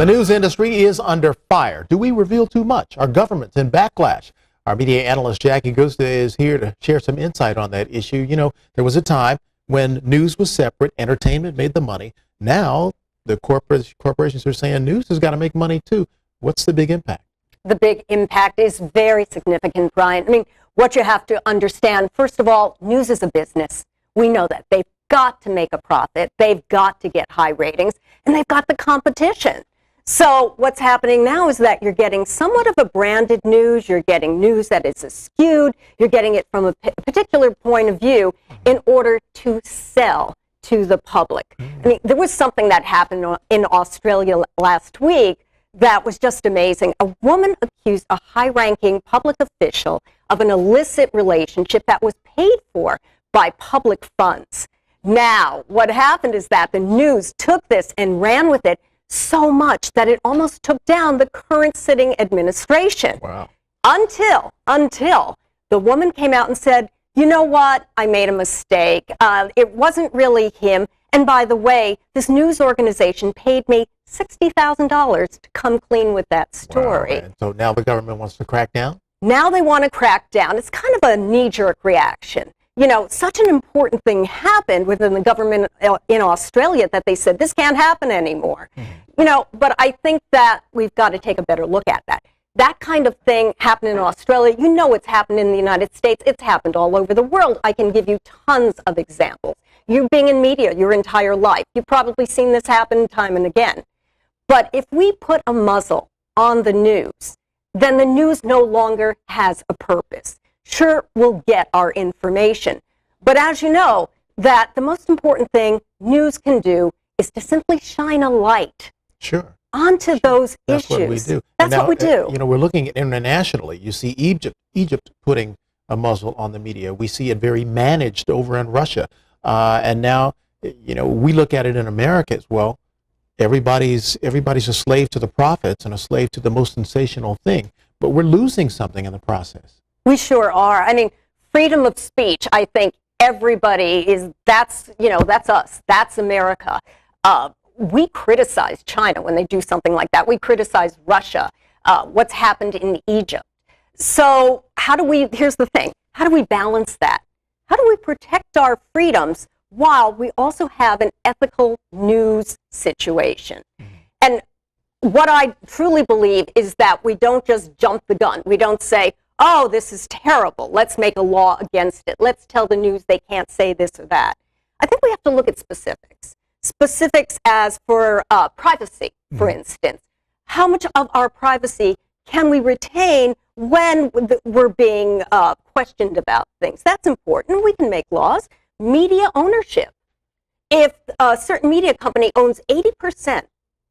The news industry is under fire. Do we reveal too much? Are governments in backlash? Our media analyst Jackie Guzda is here to share some insight on that issue. You know, there was a time when news was separate, entertainment made the money. Now the corporations are saying news has got to make money too. What's the big impact? The big impact is very significant, Brian. I mean, what you have to understand, first of all, news is a business. We know that. They've got to make a profit. They've got to get high ratings, and they've got the competition. So what's happening now is that you're getting somewhat of a branded news. You're getting news that is skewed. You're getting it from a particular point of view in order to sell to the public. I mean, there was something that happened in Australia last week that was just amazing. A woman accused a high-ranking public official of an illicit relationship that was paid for by public funds. Now, what happened is that the news took this and ran with it so much that it almost took down the current sitting administration. Wow. Until the woman came out and said, you know what, I made a mistake. It wasn't really him. And by the way, this news organization paid me $60,000 to come clean with that story. Wow. And so now the government wants to crack down? Now they want to crack down. It's kind of a knee-jerk reaction. You know, such an important thing happened within the government in Australia that they said this can't happen anymore. You know, but I think that we've got to take a better look at that. That kind of thing happened in Australia. You know it's happened in the United States. It's happened all over the world. I can give you tons of examples. You being in media your entire life, you've probably seen this happen time and again. But if we put a muzzle on the news, then the news no longer has a purpose. Sure, we'll get our information. But as you know, that the most important thing news can do is to simply shine a light onto those issues. That's what we do. That's what we do. You know, we're looking at internationally. You see Egypt putting a muzzle on the media. We see it very managed over in Russia. And now, you know, we look at it in America as well. Everybody's a slave to the profits and a slave to the most sensational thing. But we're losing something in the process. We sure are. I mean, freedom of speech, I think everybody is, that's us. That's America. We criticize China when they do something like that. We criticize Russia, what's happened in Egypt. So here's the thing, how do we balance that? How do we protect our freedoms while we also have an ethical news situation? And what I truly believe is that we don't just jump the gun. We don't say, oh, this is terrible. Let's make a law against it. Let's tell the news they can't say this or that. I think we have to look at specifics. Specifics as for privacy, for instance. How much of our privacy can we retain when we're being questioned about things? That's important. We can make laws. Media ownership. If a certain media company owns 80%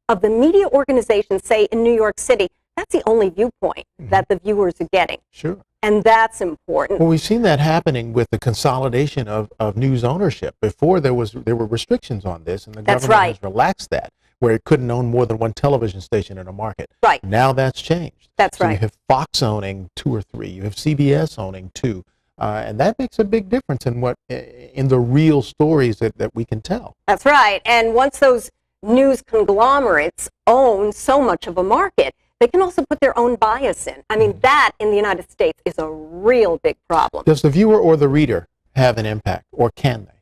of the media organization, say in New York City, that's the only viewpoint that the viewers are getting. Sure. And that's important. Well, we've seen that happening with the consolidation of news ownership. Before there were restrictions on this, and the government has relaxed that, where it couldn't own more than one television station in a market. Right. Now that's changed. That's so right. You have Fox owning 2 or 3. You have CBS owning 2. And that makes a big difference in the real stories that we can tell. That's right. And once those news conglomerates own so much of a market, they can also put their own bias in. I mean, that in the United States is a real big problem. Does the viewer or the reader have an impact, or can they?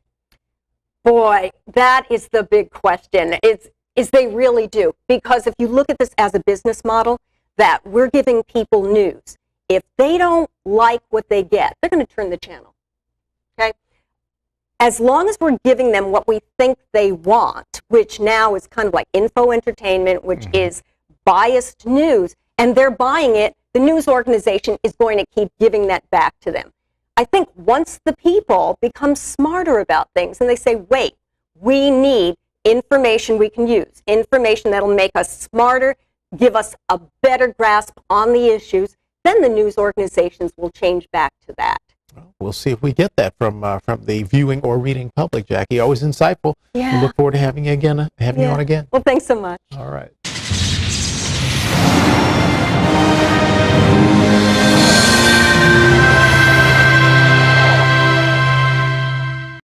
Boy, that is the big question. Is they really do. Because if you look at this as a business model, that we're giving people news. If they don't like what they get, they're going to turn the channel. Okay? As long as we're giving them what we think they want, which now is kind of like info entertainment, which is biased news, and they're buying it, the news organization is going to keep giving that back to them. I think once the people become smarter about things and they say, wait, we need information we can use, information that'll make us smarter, give us a better grasp on the issues, then the news organizations will change back to that. Well, we'll see if we get that from the viewing or reading public, Jackie. Always insightful. Yeah. We look forward to having you on again. Well, thanks so much. All right.